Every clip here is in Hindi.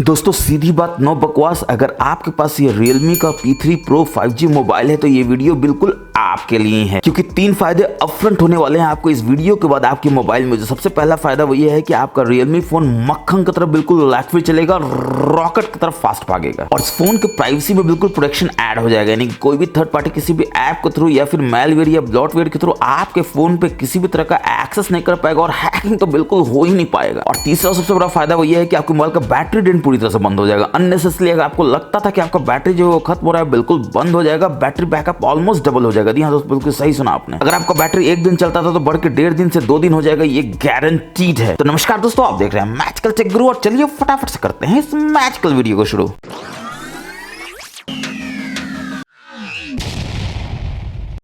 दोस्तों सीधी बात, नो बकवास। अगर आपके पास ये Realme का P3 Pro 5G मोबाइल है तो ये वीडियो बिल्कुल आपके लिए है, क्योंकि 3 फायदे अपफ्रंट होने वाले हैं आपको इस वीडियो के बाद आपके मोबाइल में। जो सबसे पहला फायदा वो ये है कि आपका Realme फोन मक्खन की तरफ बिल्कुल लैग फ्री चलेगा, रॉकेट की तरफ फास्ट भागेगा और इस फोन के प्राइवेसी में बिल्कुल प्रोटेक्शन ऐड हो जाएगा। यानी कि कोई भी थर्ड पार्टी किसी भी ऐप के थ्रू या फिर मैलवेयर या ब्लॉटवेयर के थ्रू आपके फोन पे किसी भी तरह का एक्सेस नहीं कर पाएगा और हैकिंग तो बिल्कुल हो ही नहीं पाएगा। और तीसरा सबसे बड़ा फायदा वो ये है कि आपके मोबाइल का बैटरी ड्रेन पूरी तरह से बंद हो जाएगा। अननेसेसरी अगर आपको लगता था कि आपका बैटरी जो खत्म हो रहा है, बिल्कुल बंद हो जाएगा। बैटरी बैकअप ऑलमोस्ट डबल हो जाएगा। हाँ दोस्तों, बिल्कुल सही सुना आपने। अगर आपका बैटरी 1 दिन चलता था तो बढ़ के 1.5 दिन से 2 दिन हो जाएगा, ये गारंटीड है। तो नमस्कार दोस्तों, आप देख रहे हैं मैजिकल टेक गुरु और चलिए फटाफट से करते हैं इस मैजिकल वीडियो को शुरू।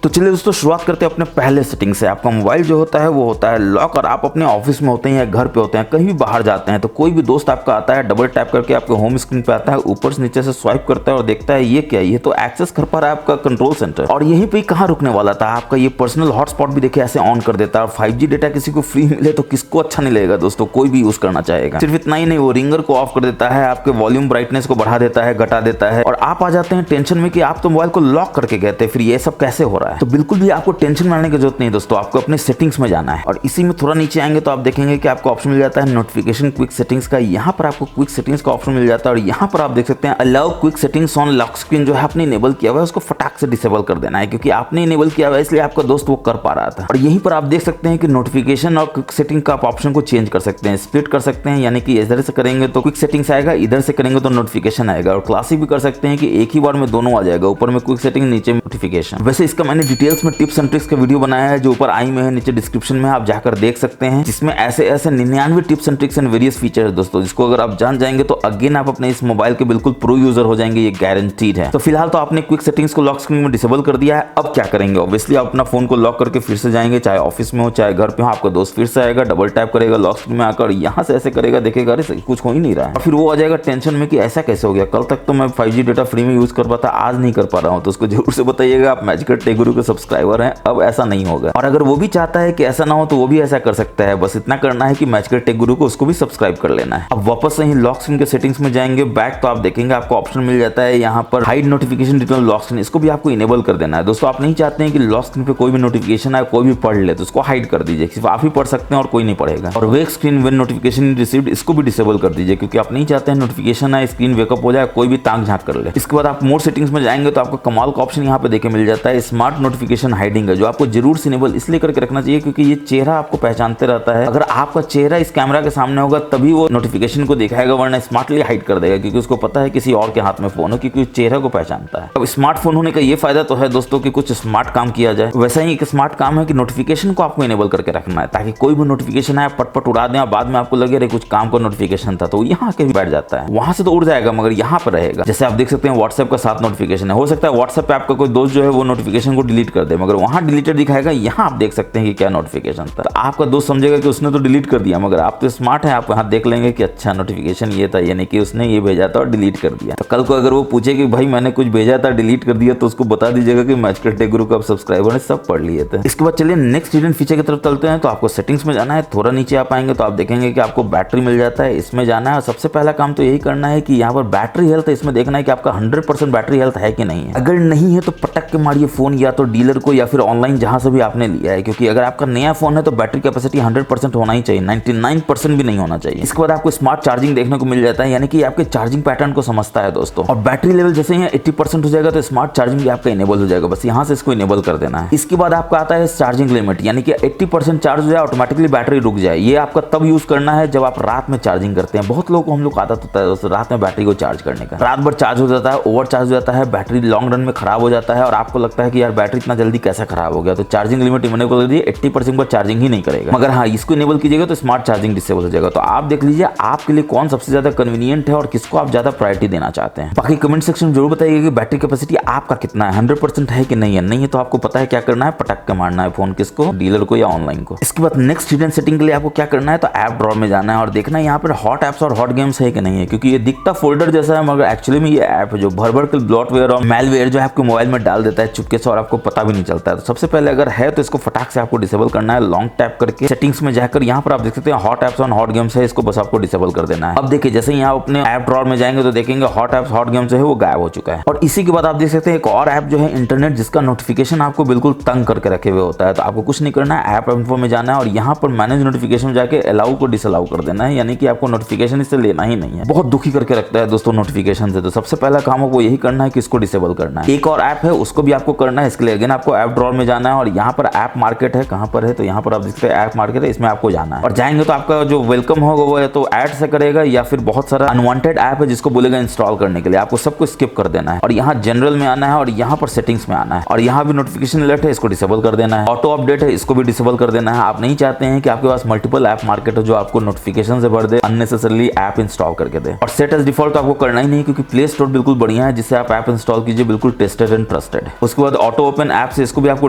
तो चलिए दोस्तों, शुरुआत करते हैं अपने पहले सेटिंग से। आपका मोबाइल जो होता है वो होता है लॉक, और आप अपने ऑफिस में होते हैं या घर पे होते हैं, कहीं भी बाहर जाते हैं तो कोई भी दोस्त आपका आता है, डबल टैप करके आपके होम स्क्रीन पे आता है, ऊपर से नीचे से स्वाइप करता है और देखता है ये क्या है, ये तो एक्सेस कर पा रहा है आपका कंट्रोल सेंटर। और यहीं पे कहाँ रुकने वाला था, आपका ये पर्सनल हॉटस्पॉट भी देखिए ऐसे ऑन कर देता है। और 5G डेटा किसी को फ्री मिले तो किसको अच्छा नहीं लगेगा दोस्तों, कोई भी यूज करना चाहेगा। सिर्फ इतना ही नहीं, वो रिंगर को ऑफ कर देता है, आपके वॉल्यूम ब्राइटनेस को बढ़ा देता है, घटा देता है, और आप आ जाते हैं टेंशन में कि आप तो मोबाइल को लॉक करके गए थे, फिर ये सब कैसे हो रहा है। तो बिल्कुल भी आपको टेंशन में आने की जरूरत नहीं दोस्तों, आपको अपने सेटिंग्स में जाना है और इसी में थोड़ा नीचे आएंगे तो आप देखेंगे कि आपको ऑप्शन मिल जाता है नोटिफिकेशन क्विक सेटिंग्स का। यहाँ पर आपको क्विक सेटिंग्स का ऑप्शन मिल जाता है और यहाँ पर आप देख सकते हैं allow quick settings on lock screen. जो है आपने इनेबल किया हुआ है उसको फटाक से डिसेबल कर देना है, क्योंकि आपने इनेबल किया हुआ है इसलिए आपका दोस्त वो कर पा रहा था। और यहीं पर आप देख सकते हैं कि नोटिफिकेशन और क्विक सेटिंग का आप ऑप्शन को चेंज कर सकते हैं, स्प्लिट कर सकते हैं। यानी कि इधर से करेंगे तो क्विक सेटिंग्स आएगा, इधर से करेंगे तो नोटिफिकेशन आएगा। और क्लासिक भी कर सकते हैं कि एक ही बार में दोनों आ जाएगा, ऊपर में क्विक सेटिंग, नीचे नोटिफिकेशन। वैसे इसका मैंने डिटेल्स में टिप्स एंड ट्रिक्स का वीडियो बनाया है जो ऊपर आई में है, नीचे डिस्क्रिप्शन में आप जाकर देख सकते हैं, जिसमें ऐसे 99 tips and tricks and various feature है दोस्तों, जिसको अगर आप जान जाएंगे तो अगेन आप अपने इस मोबाइल के बिल्कुल प्रो यूजर हो जाएंगे, ये गारंटीड है। तो फिलहाल तो आपने क्विक सेटिंग्स को लॉक स्क्रीन में डिसेबल कर दिया है। अब क्या करेंगे, ऑब्वियसली आप अपना फोन को लॉक करके फिर से जाएंगे, चाहे ऑफिस में हो चाहे घर पे हो, आपका दोस्त फिर से आएगा, डबल टैप करेगा लॉक स्क्रीन में आकर, यहाँ से ऐसे करेगा, देखेगा अरे कुछ हो ही नहीं रहा है, और फिर वो आ जाएगा टेंशन में कि ऐसा कैसे हो गया, कल तक तो मैं 5G डेटा फ्री में यूज कर पाता, आज नहीं कर पा रहा हूँ। तो उसको जरूर से बताइएगा, आप मैजिकल टेक गुरु के सब्सक्राइबर हैं, अब ऐसा नहीं होगा। और अगर वो भी चाहता है कि ऐसा ना हो तो वो भी ऐसा कर सकता है, बस इतना करना है कि मैजिकल टेक गुरु को उसको भी सब्सक्राइब कर लेना है। अब वापस से ही लॉक स्क्रीन के सेटिंग्स में जाएंगे बैक, तो आप देखेंगे आपको ऑप्शन मिल जाता है यहाँ पर hide notification detail lock screen, इसको भी आपको इनेबल कर देना है दोस्तों। आप नहीं चाहते हैं कि लॉक स्क्रीन पे कोई भी नोटिफिकेशन आए, कोई भी पढ़ ले, तो उसको हाइड कर दीजिए, सिर्फ आप ही पढ़ सकते हैं और कोई नहीं पढ़ेगा। और वेक स्क्रीन व्हेन नोटिफिकेशन रिसीव्ड, इसको भी डिसेबल कर दीजिए, क्योंकि आप नहीं चाहते हैं नोटिफिकेशन आए, स्क्रीन वेकअप हो जाए, कोई भी ताक झांक कर ले। इसके बाद आप मोर सेटिंग्स में जाएंगे तो आपको कमाल का ऑप्शन यहाँ पे देखे मिल जाता है स्मार्ट नोटिफिकेशन हाइडिंग है, जो आपको जरूर से इनेबल इसलिए करके रखना चाहिए क्योंकि ये चेहरा आपको पहचानते रहता है। अगर आपका चेहरा इस कैमरा के सामने होगा तभी वो नोटिफिकेशन को दिखाएगा, वरना स्मार्टली हाइड कर देगा, क्योंकि उसको पता है किसी और के हाथ में फोन हो, क्योंकि चेहरा को पहचानता है। अब स्मार्टफोन होने का ये फायदा तो है दोस्तों कि कुछ स्मार्ट काम किया जाए। वैसा ही एक स्मार्ट काम है कि नोटिफिकेशन को आपको इनेबल करके रखना है, ताकि कोई भी नोटिफिकेशन आए पटपट उड़ा दें और बाद में आपको लगे कुछ काम का नोटिफिकेशन था, तो यहाँ के भी बैठ जाता है, वहां से तो उड़ जाएगा मगर यहाँ पर रहेगा। जैसे आप देख सकते हैं व्हाट्सएप का 7 नोटिफिकेशन है, हो सकता है व्हाट्सएप पे आपका कोई दोस्त जो है वो नोटिफिकेशन को डिलीट कर दे, मगर वहां डिलीटेड दिखाएगा, यहाँ आप देख सकते हैं कि क्या नोटिफिकेशन था। आपका दोस्त समझेगा कि उसने तो डिलीट कर दिया, मगर आप तो स्मार्ट हैं, आप यहाँ देख लेंगे कि अच्छा नोटिफिकेशन ये था, यानी कि उसने ये भेजा था और डिलीट कर दिया। तो कल को अगर वो पूछे कि भाई मैंने कुछ भेजा था डिलीट कर दिया, तो उसको बता दीजिएगा कि मैजिकल टेक गुरु का सब्सक्राइबर ने सब पढ़ लिए थे। इसके बाद चलिए नेक्स्ट हिडन फीचर की तरफ चलते हैं। तो आपको सेटिंग्स में जाना है, थोड़ा नीचे आप आएंगे तो आप देखेंगे कि आपको बैटरी मिल जाता है, इसमें जाना है और सबसे पहला काम तो यही करना है कि यहाँ पर बैटरी हेल्थ है, इसमें देखना है कि आपका 100% बैटरी हेल्थ है कि नहीं है। अगर नहीं है तो पटक के मारिए फोन, या तो डीलर को या फिर ऑनलाइन जहां से भी आपने लिया है, क्योंकि अगर आपका नया फोन है तो बैटरी कैपेसिटी 100% होना ही चाहिए, 99% भी नहीं होना चाहिए। इसके बाद आपको स्मार्ट चार्जिंग देखने को मिल जाता है, यानी कि आपके चार्जिंग पैटर्न को समझता है दोस्तों। और बैटरी लेवल जैसे ही 80% हो जाएगा तो स्मार्ट चार्जिंग भी आपका इनेबल हो जाएगा, बस यहाँ से इसको इनेबल कर देना है। इसके बाद आपका आता है चार्जिंग लिमिट, यानी कि 80% चार्ज हो जाए ऑटोमेटिकली बैटरी रुक जाए। ये आपका तब यूज करना है जब आप रात में चार्जिंग करते हैं। बहुत लोग को हम लोग आदत होता है दोस्तों रात में बैटरी को चार्ज करने का, रात भर चार्ज हो जाता है, ओवर चार्ज हो जाता है, बैटरी लॉन्ग रन में खराब हो जाता है और आपको लगता है कि यार बैटरी इतना जल्दी कैसे खराब हो गया। तो चार्जिंग लिमिट इनेबल कर दीजिए, 80% पर चार्जिंग ही नहीं करेगा, मगर हाँ इसको इनेबल कीजिएगा तो स्मार्ट चार्जिंग डिसेबल हो जाएगा। तो आप देख लीजिए आपके लिए कौन सबसे ज्यादा कन्वीनियंट है और किसको आप ज्यादा प्रायोरिटी देना चाहते हैं। बाकी कमेंट सेक्शन में जरूर बताइएगा कि बैटरी कैपेसिटी आपका कितना है, 100% है कि नहीं है। नहीं है तो आपको पता है क्या करना है, पटक के मारना है फोन, किसको, डीलर को या ऑनलाइन को। इसके बाद नेक्स्ट हिडन सेटिंग के लिए आपको क्या करना है, तो ऐप ड्रॉअर में जाना है और देखना है यहाँ पर हॉट एप्स और हॉट गेम्स है कि नहीं है, क्योंकि ये दिखता फोल्डर जैसा है मगर एक्चुअली में ये ऐप है जो भर भर के ब्लॉटवेयर और मैलवेयर जो है आपके मोबाइल में डाल देता है चुपके से और आपको पता भी नहीं चलता है। तो सबसे पहले अगर है तो इसको फटाक से आपको डिसेबल करना है लॉन्ग टैप करके सेटिंग्स में जाकर। यहाँ पर आप देख सकते हैं hot apps on hot games है, इसको बस आपको डिसेबल कर देना है। अब देखिए जैसे ही आप अपने ऐप ड्रॉअर में जाएंगे तो देखेंगे हॉट एप्स हॉट गेम्स जो है वो गायब हो चुका है। और इसी के बाद आप देख सकते हैं एक और ऐप जो है इंटरनेट, जिसका नोटिफिकेशन आपको बिल्कुल तंग करके रखे हुए होता है। तो आपको कुछ नहीं करना है, ऐप इन्फो में जाना है और यहाँ पर मैनेज नोटिफिकेशन जाके अलाउ को डिसअलाउ कर देना है, यानी कि आपको नोटिफिकेशन इससे लेना ही नहीं है। बहुत दुखी करके रखता है दोस्तों नोटिफिकेशन से। तो सबसे पहला काम आपको यही करना है कि इसको डिसेबल करना है। एक और ऐप है उसको भी आपको करना है। इसके लिए अगेन आपको ऐप ड्रॉअर में जाना है और यहाँ पर ऐप मार्केट है, कहाँ पर है तो यहाँ पर आप देखते हैं ऐप मार्केट है, इसमें आपको जाना है। और जाएंगे तो आपका जो वेलकम होगा वो है तो ऐड से करेगा या फिर बहुत सारा अनवांटेड ऐप है जिसको बोलेगा इंस्टॉल करने के लिए। आपको सबको स्किप कर देना है और यहाँ जनरल में आना है और यहाँ पर सेटिंग्स में आना है और यहाँ भी नोटिफिकेशन अलर्ट है, इसको डिसेबल कर देना है। ऑटो अपडेट है, इसको भी डिसेबल कर देना है। आप नहीं चाहते हैं कि आपके पास मल्टीपल ऐप मार्केट हो जो आपको नोटिफिकेशन से भर दे, अननेसेसरली ऐप इंस्टॉल करके दे। और सेट एज डिफॉल्ट तो आपको करना ही नहीं, क्योंकि प्ले स्टोर बिल्कुल बढ़िया है जिससे आप ऐप इंस्टॉल कीजिए, बिल्कुल टेस्टेड एंड ट्रस्टेड। उसके बाद ऑटो ओपन ऐप से इसको भी आपको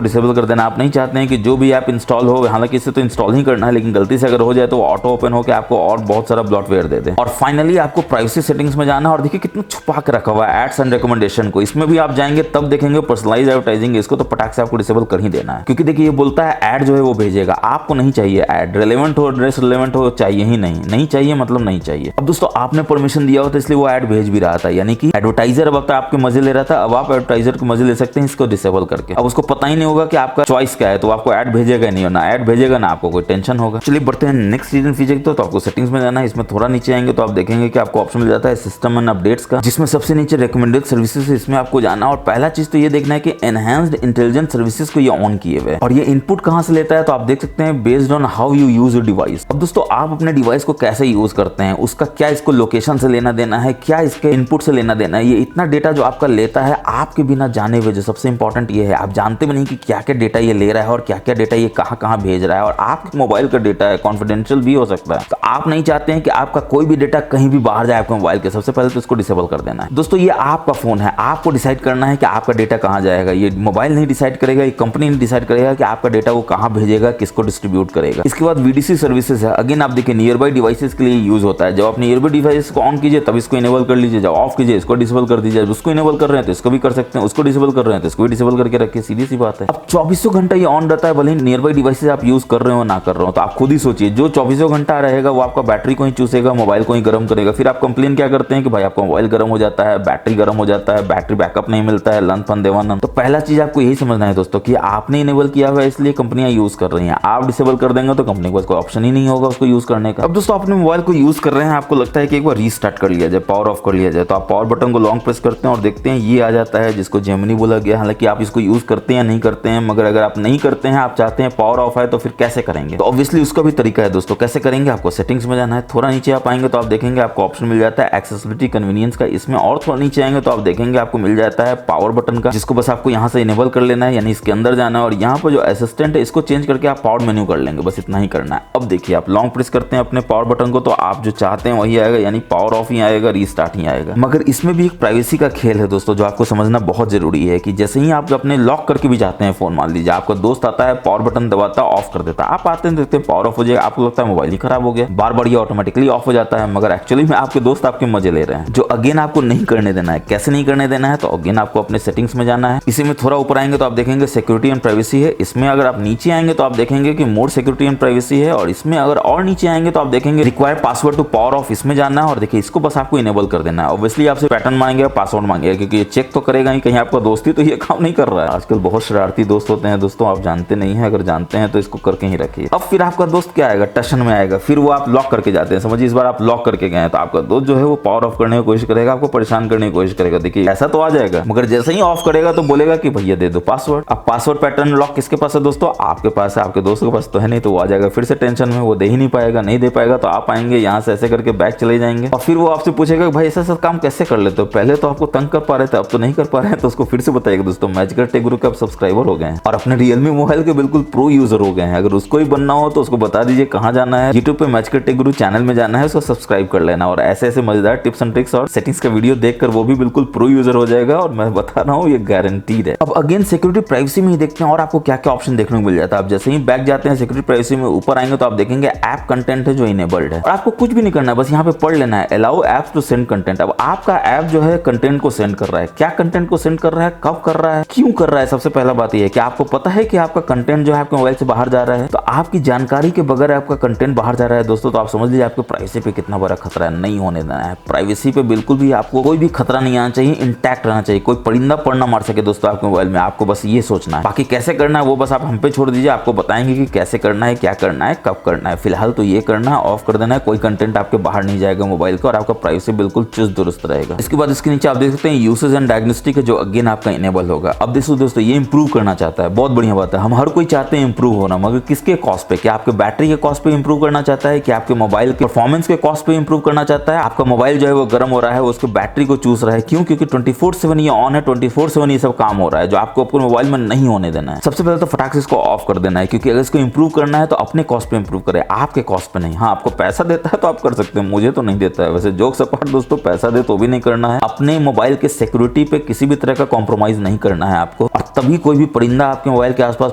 डिसेबल कर देना। आप नहीं चाहते हैं कि जो भी ऐप इंस्टॉल हो, हालांकि इससे तो इंस्टॉल ही करना है, लेकिन गलती से अगर हो जाए तो ऑटो ओपन होकर आपको और बहुत सारा ब्लॉटवेयर दे दे। और फाइनली आपको प्राइवेसी सेटिंग्स में जाना है और देखिए कितना छुपा के रखा हुआ है एड्स एंड रिकमेंडेशन को। इसमें भी आप जाएंगे तब देखेंगे पर्सनलाइज एडवर्टाइजिंग, इसको तो पटाख से आपको डिसेबल कर ही देना है, क्योंकि देखिए ये बोलता है ऐड जो है वो भेजेगा, आपको नहीं चाहिए ऐड। रेलेवेंट हो ड्रेस रेलेवेंट हो चाहिए ही नहीं, नहीं चाहिए मतलब नहीं चाहिए। अब दोस्तों आपने परमिशन दिया हो तो इसलिए वो ऐड भेज भी रहा था, यानी कि एडवर्टाइजर अब आपके मजे ले रहा था। अब आप एडवर्टाइजर के मजे ले सकते हैं इसको डिसेबल करके। अब उसको पता ही नहीं होगा कि आपका चॉइस क्या है, तो आपको ऐड भेजेगा नहीं, ना ऐड भेजेगा ना आपको कोई टेंशन होगा। चलिए बढ़ते हैं नेक्स्ट सीजन फीचर तो आपको सेटिंग्स में जाना है। इसमें थोड़ा नीचे आएंगे तो आप देखेंगे कि आपको ऑप्शन मिल जाता है सिस्टम एंड अपडेट्स का, जिसमें सबसे नीचे रिकमेंडेड सर्विसेज है, इसमें आपको जाना। और पहला चीज तो ये देखना है कि एनहांस्ड इंटेलिजेंट सर्विसेज को ये ऑन किए हुए। और ये इनपुट कहां से लेता है तो आप देख सकते हैं based on how you use your device. अब दोस्तों आप अपने डिवाइस को कैसे यूज करते हैं, उसका क्या इसको लोकेशन से लेना देना है, क्या इसके इनपुट से लेना देना है। ये इतना डेटा जो आपका लेता है आपके बिना जाने हुए, जो सबसे इंपॉर्टेंट ये है आप जानते भी नहीं कि क्या क्या डेटा ये ले रहा है और क्या क्या डेटा ये कहां कहां भेज रहा है। और आपके मोबाइल का डेटा है, कॉन्फिडेंशियल भी हो सकता है, तो आप नहीं चाहते हैं कि आपका कोई भी डेटा कहीं भी बाहर जाए आपके मोबाइल के। सबसे पहले तो इसको डिसेबल कर देना है। दोस्तों ये आपका फोन है, आपको डिसाइड करना है कि आपका डेटा कहां जाएगा। ये मोबाइल नहीं डिसाइड करेगा, ये कंपनी नहीं डिसाइड करेगा कि आपका डेटा वो कहां भेजेगा, किसको डिस्ट्रीब्यूट करेगा। इसके बाद वीडीसी सर्विसेज है, अगेन आप देखिए नियर बाई डिवाइसेस के लिए यूज होता है। जब आप नियर बाई डिवाइस को ऑन कीजिए तब इसको इनेबल कर लीजिए, जब ऑफ कीजिए इसको डिसेबल कर दीजिए। उसको इनेबल कर रहे हैं तो इसको भी कर सकते हैं, उसको डिसेबल कर रहे हैं तो इसको भी डिसेबल करके रखिए, सीधी सी बात है। अब 24 घंटा ये ऑन रहता है, भले नियर बाई डिवाइसेस आप यूज कर रहे हो ना कर रहे हो। तो आप खुद ही सोचिए, जो 24 घंटा रहेगा वो आपका बैटरी को ही चूसेगा, मोबाइल को ही गर्म करेगा। फिर आप कंप्लेन क्या करते हैं कि भाई आपका मोबाइल गर्म हो जाता है, बैटरी गर्म हो जाता है, बैटरी बैकअप नहीं मिलता है, लन फन देवानंद। तो पहला चीज आपको यही समझना है दोस्तों कि आपने इनेबल किया हुआ है इसलिए कंपनियां यूज कर रही हैं। आप डिसेबल कर देंगे तो कंपनी को कोई ऑप्शन ही नहीं होगा उसको यूज करने का। अब दोस्तों अपने मोबाइल को यूज कर रहे हैं, आपको लगता है कि एक बार रीस्टार्ट कर लिया जाए, पावर ऑफ कर लिया जाए, तो आप पावर बटन को लॉन्ग प्रेस करते हैं और देखते हैं ये आ जाता है जिसको जेमिनी बोला गया। हालांकि आप इसको यूज करते हैं नहीं करते हैं, मगर अगर आप नहीं करते हैं, आप चाहते हैं पावर ऑफ है तो फिर कैसे करेंगे। तो ऑब्वियसली उसका भी तरीका है दोस्तों। कैसे करेंगे, आपको सेटिंग्स में जाना है, थोड़ा नीचे आप आएंगे तो आप देखेंगे आपको ऑप्शन मिल जाता है एक्सेसिबिलिटी कन्वीनियंस का। इसमें और थोड़ा नीचे आएंगे तो आप देखेंगे आपको मिल जाता है पावर बटन का, जिसको बस आपको यहाँ से इनेबल कर लेना है, यानी इसके अंदर जाना है और यहाँ पर जो असिस्टेंट है इसको चेंज करके आप पावर मेन्यू कर लेंगे, बस इतना ही करना है। अब देखिए आप लॉन्ग प्रेस करते हैं अपने पावर बटन को तो आप जो चाहते हैं वही आएगा, यानी पावर ऑफ ही आएगा, रीस्टार्ट ही आएगा। मगर इसमें भी एक प्राइवेसी का खेल है दोस्तों जो आपको समझना बहुत जरूरी है कि जैसे ही आप अपने लॉक करके भी जाते हैं फोन, मान लीजिए आपका दोस्त आता है पावर बटन दबाता है ऑफ कर देता है, आप आते हैं देखते हैं पावर ऑफ हो जाएगा, आपको लगता है मोबाइल ही खराब हो गया, बार बार ये ऑटोमेटिकली ऑफ हो जाता है, मगर एक्चुअली में आपके दोस्त आपके मजे ले रहे हैं, जो अगेन आपको नहीं करने देना है। कैसे नहीं करने देना है तो अगेन आपको अपने सेटिंग्स में जाना है। इसी में थोड़ा ऊपर आएंगे तो आप देखेंगे सिक्योरिटी एंड प्राइवेसी है, इसमें अगर आप नीचे आएंगे तो आप देखेंगे कि मोर सिक्योरिटी एंड प्राइवेसी है, और इसमें अगर और नीचे आएंगे तो आप देखेंगे require password to power off, इसमें जाना है और देखिए इसको बस आपको इनेबल कर देना है। ऑब्वियसली आपसे पैटर्न मांगेगा, पासवर्ड मांगेगा, क्योंकि ये चेक तो करेगा ही कहीं आपका दोस्ती तो ये काम नहीं कर रहा है। आजकल बहुत शरारती दोस्त होते हैं दोस्तों, आप जानते नहीं है, अगर जानते हैं तो इसको करके ही रखिए। अब फिर आपका दोस्त क्या आएगा, टशन में आएगा, फिर वो आप लॉक करके जाते हैं। समझिए इस बार आप लॉक करके गए तो आपका दोस्त जो है वो पावर ऑफ करने की कोशिश करेगा, आपको परेशान करने की कोशिश करेगा। देखिए ऐसा तो आ जाएगा, मगर जैसे ही ऑफ करेगा तो बोलेगा कि भैया दे दो पासवर्ड। अब पासवर्ड पैटर्न लॉक किसके पास है दोस्तों, आपके पास है, आपके दोस्त के पास तो है नहीं, तो वो आ जाएगा फिर से टेंशन में, वो दे ही नहीं पाएगा, नहीं दे पाएगा तो आप आएंगे यहाँ से ऐसे करके बैक चले जाएंगे और फिर वो आपसे पूछेगा भाई ऐसा सब काम कैसे कर लेते हो, पहले तो आपको तंग कर पा रहे थे अब तो नहीं कर पा रहे हैं। तो उसको फिर से बताइएगा दोस्तों मैजिकर टेक गुरु के आप सब्सक्राइबर हो गए हैं और अपने रियलमी मोबाइल के बिल्कुल प्रो यूजर हो गए हैं। अगर उसको ही बनना हो तो उसको बता दीजिए कहाँ जाना है, यूट्यूब पे मैजिकर टेक गुरु चैनल में जाना है, उसको सब्सक्राइब कर लेना और ऐसे ऐसे मजेदार टिप्स एंड ट्रिक्स और सेटिंग्स का वीडियो देखकर वो भी बिल्कुल प्रो यूजर हो जाएगा और मैं बता रहा हूँ ये गारंटीड है। अब अगेन सिक्योरिटी प्राइवेसी में ही देखते हैं और आपको क्या क्या ऑप्शन देखने को मिल जाता है। आप जैसे ही बैक जाते हैं सिक्योरिटी प्राइवेसी में ऊपर आएंगे तो आप देखेंगे ऐप कंटेंट है जो इनेबल्ड है और आपको कुछ भी नहीं करना है, बस यहाँ पे पढ़ लेना है allow apps to send content. अब आपका ऐप जो है कंटेंट को सेंड कर रहा है, क्या कंटेंट को सेंड कर रहा है, कब कर रहा है, क्यों कर कर रहा है, सबसे पहला बात यह है कि आपको पता है कि आपका कंटेंट जो है आपके मोबाइल से बाहर जा रहा है। तो आपकी जानकारी के बगैर आपका कंटेंट बाहर जा रहा है दोस्तों, तो आप समझ लीजिए आपको प्राइवेसी पे कितना बड़ा खतरा है। नहीं होने देना है प्राइवेसी पे, बिल्कुल भी आपको कोई भी खतरा नहीं आना चाहिए, इंटैक्ट रहना चाहिए, कोई परिंदा पर ना मार सके दोस्तों आपके मोबाइल में। आपको बस ये सोचना है, बाकी कैसे करना है वो बस आप हम पे छोड़ दीजिए, आपको बताएंगे कि कैसे करना है, क्या करना है, कब करना है। फिलहाल तो ये करना है, ऑफ कर देना है, कोई कंटेंट आपके बाहर नहीं जाएगा मोबाइल का और आपका प्राइवेसी बिल्कुल चुस्त दुरुस्त रहेगा। इसके बाद इसके नीचे आप देख सकते हैं यूसेज एंड डायग्नोस्टिक है, जो अगेन आपका इनेबल होगा। अब देखो दोस्तों, ये इंप्रूव करना चाहता है, बहुत बढ़िया बात है। हम हर कोई चाहते हैं इंप्रूव होना, मगर किसके कॉस्ट पे? क्या आपके बैटरी के कॉस्ट पे इंप्रूव करना चाहता है, कि आपके मोबाइल के परफॉर्मेंस के कॉस्ट पे इंप्रूव करना चाहता है? आपका मोबाइल जो है वो गर्म हो रहा है, उसके बैटरी को चूस रहा है, क्यों? क्योंकि 24/7 ये ऑन है, 24/7 ये सब काम हो रहा है, जो आपको अपने मोबाइल में नहीं होने देना है। सबसे पहले तो फटाक से इसको ऑफ कर देना है, क्योंकि अगर इसको इंप्रूव करना है तो अपने कॉस्ट पे इंप्रूव करे, आपके कॉस्ट पे नहीं। हाँ, आपको पैसा देता है तो आप कर सकते हैं, मुझे तो नहीं देता है। वैसे जोक्स अपार्ट दोस्तों, पैसा दे तो भी नहीं करना है। अपने मोबाइल के सिक्योरिटी पे किसी भी तरह का कॉम्प्रोमाइज नहीं करना है आपको, और तभी कोई भी परिंदा आपके मोबाइल के आसपास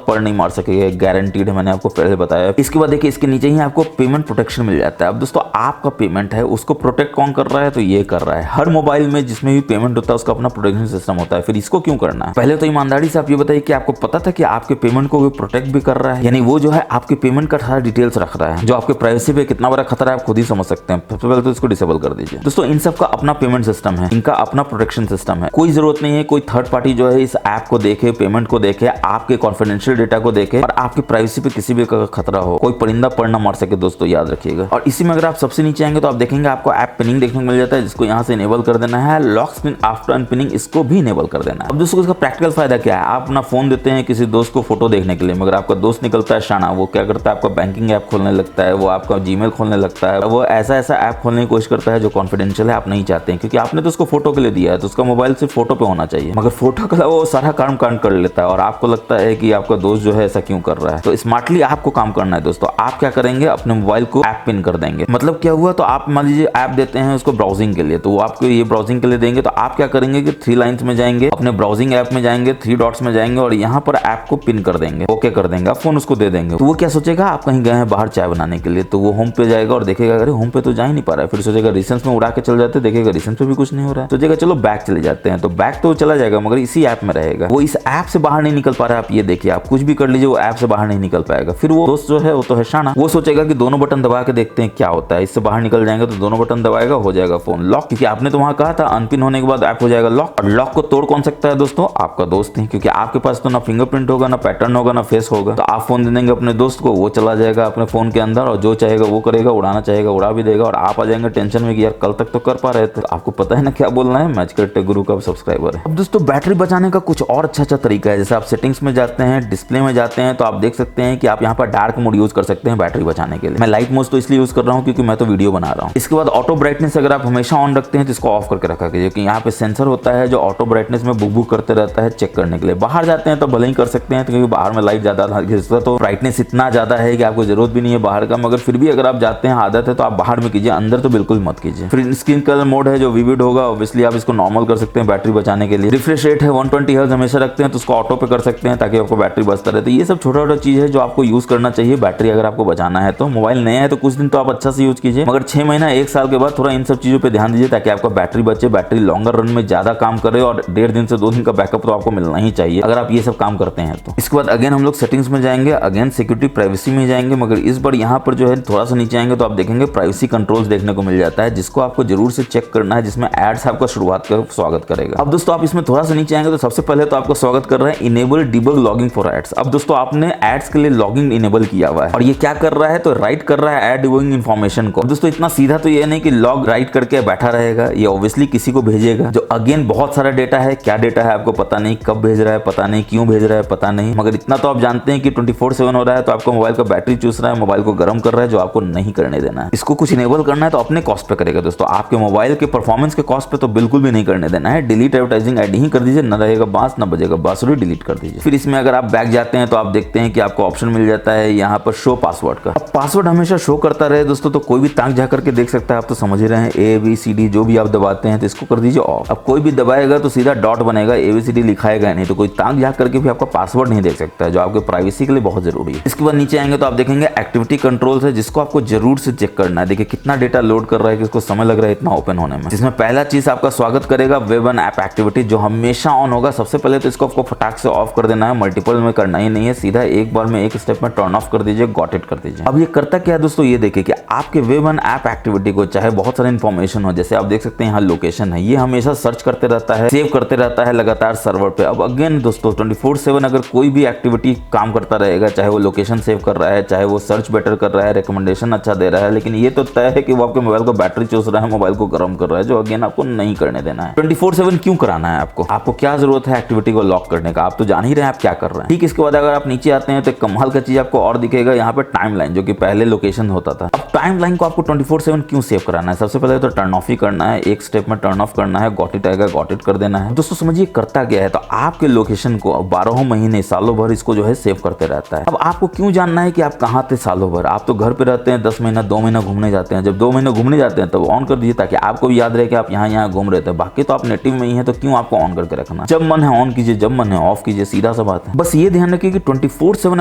पड़ नहीं मार सकेगा, गारंटीड है, मैंने आपको पहले बताया। इसके बाद देखिए, इसके नीचे ही आपको पेमेंट प्रोटेक्शन मिल जाता है। अब दोस्तों, आपका पेमेंट है उसको प्रोटेक्ट कौन कर रहा है? तो ये कर रहा है। हर मोबाइल में जिसमें भी पेमेंट होता है उसका अपना प्रोटेक्शन सिस्टम होता है। फिर इसको क्यों करना है? पहले तो ईमानदारी से आप ये बताइए कि आपको पता था कि आपके पेमेंट को वो प्रोटेक्ट भी कर रहा है, यानी वो जो है आपके पेमेंट का सारा डिटेल्स रख रहा है, जो आपके प्राइवेसी पे कितना बड़ा खतरा है आप खुद ही समझ सकते हैं। सबसे पहले तो इसको डिसेबल कर दीजिए दोस्तों। इन सब का अपना पेमेंट सिस्टम है, इनका अपना प्रोटेक्शन सिस्टम है। कोई जरूरत नहीं है कोई थर्ड पार्टी जो है इस ऐप को देखे, पेमेंट को देखे, आपके कॉन्फिडेंशियल डेटा को देखे और आपकी प्राइवेसी पे किसी भी खतरा हो, कोई परिंदा पर ना मार सके दोस्तों, याद रखिएगा। और इसी में अगर आप सबसे नीचे आएंगे तो आप देखेंगे आपको ऐप पिनिंग देखने को मिल जाता है, जिसको यहाँ से इनेबल कर देना है। लॉक स्क्रीन आफ्टर अनपिनिंग, इसको भी इनेबल कर देना है। अब दोस्तों, इसका प्रैक्टिकल फायदा क्या है? आप अपना फोन देते हैं किसी दोस्त को फोटो देखने के लिए, मगर आपका दोस्त निकलता है शाना, वो क्या करता है? आपका बैंकिंग ऐप खोलने लगता है, वो आपका जीमेल खोलने लगता है, वो ऐसा ऐप खोलने की कोशिश करता है जो कॉन्फिडेंशियल है, आप नहीं चाहते हैं, क्योंकि आपने तो उसको फोटो के लिए दिया है, तो उसका मोबाइल सिर्फ फोटो पे होना चाहिए, मगर फोटो का वो सारा काम कर लेता है, और आपको लगता है कि आपका दोस्त जो है ऐसा क्यों कर रहा है। तो स्मार्टली आपको काम करना है दोस्तों। आप क्या करेंगे? अपने मोबाइल को ऐप पिन कर देंगे। मतलब क्या हुआ? तो आप मान लीजिए ऐप देते हैं उसको ब्राउजिंग के लिए, तो वो आपको ये ब्राउजिंग के लिए देंगे, तो आप क्या करेंगे कि 3 लाइन्स में जाएंगे, अपने ब्राउजिंग ऐप में जाएंगे, 3 डॉट्स में जाएंगे और यहाँ पर ऐप को पिन कर देंगे, ओके कर देंगे, आप फोन उसको दे देंगे। तो वो क्या सोचेगा? आप कहीं गए हैं बाहर चाय बनाने के लिए, तो वो होम पे जाएगा और देखेगा अरे होम पे तो जा ही नहीं पा रहा है, फिर सोचेगा रिसेंस में उड़ा के चल जाते, देखेगा रिसेंस पे भी कुछ नहीं हो रहा है, सोचेगा चलो बैक चले जाते हैं, तो बैक तो चला जाएगा मगर इसी ऐप में रहेगा। वो इस ऐप से बाहर नहीं निकल पा रहा है। आप ये देखिए, आप कुछ भी कर लीजिए, वो ऐप से बाहर नहीं निकल पाएगा। फिर वो दोस्त जो है वो तो है शाना, वो सोचेगा कि दोनों बटन दबा के देखते हैं क्या होता है, इससे बाहर निकल जाएंगे, तो दोनों बटन दबाएगा, हो जाएगा फोन लॉक, क्योंकि आपने तो वहां कहा था अनपिन होने के बाद ऐप हो जाएगा लॉक। और लॉक को तोड़ कौन सकता है दोस्तों? आपका दोस्त ही, क्योंकि आपके पास तो ना फिंगरप्रिंट होगा, ना पैटर्न होगा, ना फेस होगा। तो आप फोन दे देंगे अपने दोस्त को, वो चला जाएगा अपने फोन के अंदर और जो चाहेगा वो करेगा, उड़ाना चाहेगा उड़ा भी देगा, और आप आ जाएंगे टेंशन में कि यार कल तक तो कर पा रहे थे। आपको पता है ना क्या बोलना है, मैच करते गुरु का सब्सक्राइबर है। अब दोस्तों, बैटरी बचाने का कुछ और अच्छा तरीका है। जैसे आप सेटिंग्स में जाते हैं, डिस्प्ले में जाते हैं, तो आप देख सकते हैं कि आप यहाँ पर डार्क मोड यूज कर सकते हैं बैटरी बचाने के लिए। मैं लाइट मोड तो इसलिए यूज कर रहा हूँ क्योंकि मैं तो वीडियो बना रहा हूँ। इसके बाद ऑटो ब्राइटनेस अगर आप हमेशा ऑन रखते हैं तो इसको ऑफ करके रखा कीजिए, कि यहाँ पे सेंसर होता है जो ऑटो ब्राइटनेस में बुक करते रहता है चेक करने के लिए। बाहर जाते हैं तो भले ही कर सकते हैं, क्योंकि बाहर में लाइट ज्यादा घिसता, तो ब्राइटनेस इतना ज्यादा है कि आपको जरूरत भी नहीं है बाहर का, मगर फिर भी अगर आप जाते हैं, आदत है, तो आप बाहर में कीजिए, अंदर तो बिल्कुल मत कीजिए। फिर स्क्रीन कलर मोड है जो विविड होगा, ऑब्वियसली आप इसको नॉर्मल कर सकते हैं बैटरी बचाने के लिए। रिफ्रेश रेट है 120 हर्ट्ज हमेशा रखते हैं, तो उसको ऑटो पे कर सकते हैं ताकि आपको बैटरी बचता रहे। तो ये सब छोटा छोटा चीज है जो आपको यूज करना चाहिए बैटरी अगर आपको बचाना है तो। मोबाइल नया है तो कुछ दिन तो आप अच्छा से यूज कीजिए, मगर 6 महीना 1 साल के बाद थोड़ा इन सब चीजों पे ध्यान दीजिए ताकि आपका बैटरी बचे, बैटरी लॉन्गर रन में ज्यादा काम करे, और 1.5 दिन से 2 दिन का बैकअप तो आपको मिलना ही चाहिए अगर आप ये सब काम करते हैं तो। इसके बाद अगेन हम लोग सेटिंग्स में जाएंगे, अगेन सिक्योरिटी प्राइवेसी में जाएंगे, मगर इस बार यहाँ पर जो है थोड़ा सा नीचे आएंगे तो आप देखेंगे प्राइवेसी कंट्रोल्स देखने को मिल जाता है, जिसको आपको जरूर से चेक करना है, जिसमें एड्स आपका शुरुआत का स्वागत करेगा। अब दोस्तों, आप इसमें थोड़ा सा नीचे आएंगे तो सबसे पहले तो आपको स्वागत कर रहा है enable debug logging for ads. अब दोस्तों, आपने एड्स के लिए लॉगिंग इनेबल किया हुआ है, और ये क्या कर रहा है? तो राइट कर रहा है एड डिबगिंग इन्फॉर्मेशन को। दोस्तों, इतना सीधा तो ये नहीं कि लॉग राइट करके बैठा रहेगा, ये ऑब्वियसली किसी को भेजेगा, जो अगेन बहुत सारा डेटा है। क्या डेटा है आपको पता नहीं, कब भेज रहा है पता नहीं, क्यों भेज रहा है पता नहीं, मगर इतना तो आप जानते हैं कि 24/7 हो रहा है, तो आपको मोबाइल का बैटरी चूस रहा है, मोबाइल को गर्म कर रहा है, जो आपको नहीं करने देना है। इसको कुछ इनेबल करना है तो अपने कॉस्ट पे करेगा दोस्तों, आपके मोबाइल के परफॉर्मेंस के कॉस्ट पे तो बिल्कुल भी नहीं करने देना है। डिलीट एडवर्टाइजिंग आईडी ही कर दीजिए, न रहेगा बांस न बजेगा बांसुरी, डिलीट कर दीजिए। फिर इसमें अगर आप बैक जाते हैं तो आप देखते हैं कि आपको ऑप्शन मिल जाता है यहाँ पर शो पासवर्ड का। अब पासवर्ड हमेशा शो करता रहे दोस्तों, तो कोई भी ताक झा करके देख सकता है, आप तो समझ ही रहे हैं। ABCD जो भी आप दबाते हैं तो इसको कर दीजिए ऑफ। अब कोई भी दबाएगा तो सीधा डॉट बनेगा, ABCD लिखाएगा नहीं, तो कोई ताक झा करके भी आपका पासवर्ड नहीं देख सकता है, जो आपके प्राइवेसी के लिए बहुत जरूरी है। इसके बाद नीचे आएंगे तो आप देखेंगे एक्टिविटी कंट्रोल्स है, जिसको आपको जरूर से चेक करना है। देखिए कितना डेटा लोड कर रहा है, किसको समय लग रहा है इतना ओपन होने में। जिसमें पहला चीज आपका स्वागत करेगा वेब एंड ऐप एक्टिविटी, जो हमेशा ऑन होगा। सबसे पहले तो इसको आपको फटाक से ऑफ कर देना है, मल्टीपल में करना ही नहीं है, सीधा एक बार में एक स्टेप में टर्न ऑफ कर दीजिए, गॉट इट कर दीजिए। अब ये करता क्या है दोस्तों, ये देखिए कि आपके वेब एंड ऐप एक्टिविटी को चाहे बहुत सारी इन्फॉर्मेशन हो, जैसे आप देख सकते हैं यहाँ लोकेशन है, ये हमेशा सर्च करते रहता है, सेव करते रहता है लगातार सर्वर पे। अब अगेन दोस्तों 24/7 अगर कोई भी एक्टिविटी काम करता रहेगा, चाहे वो लोकेशन सेव कर रहा है, चाहे वो सर्च बेटर कर रहा है, रिकमेंडेशन अच्छा दे रहा है, लेकिन ये तो तय है कि वो आपके मोबाइल को बैटरी चूस रहा है, मोबाइल को गर्म कर रहा है, जो अगेन आपको नहीं करने देना है। 24/7 क्यों कराना है आपको क्या जरूरत है एक्टिविटी को लॉक करने का, आप तो जान ही रहे हैं आप क्या कर रहे हैं। ठीक, इसके बाद अगर आप नीचे आते हैं तो कमाल का चीज आपको और दिखेगा, यहाँ पे टाइमलाइन, जो कि पहले लोकेशन होता था। अब टाइमलाइन को आपको 24/7 क्यों सेव कराना है, सबसे पहले तो टर्न ऑफ ही करना है, एक स्टेप में टर्न ऑफ करना है, गॉट इट आएगा, गॉट इट कर देना है। दोस्तों समझिए करता क्या है, तो आपके लोकेशन को 12 महीने सालों भर इसको जो है सेव करते रहता है। अब आपको क्यों जानना है कि आप कहाँ थे सालों भर, आप तो घर पे रहते हैं, 10 महीना 2 महीना घूमने जाते हैं, जब 2 महीने घूमने जाते हैं तब ऑन कर दीजिए, ताकि आपको भी याद रहे कि आप यहाँ घूम रहे थे। बाकी तो आप नेटिव में ही है, तो क्यों आपको ऑन करके रखना, जब मन है ऑन कीजिए, जब मन है ऑफ कीजिए, सीधा सा बात है। बस ये ध्यान रखिए कि 24/7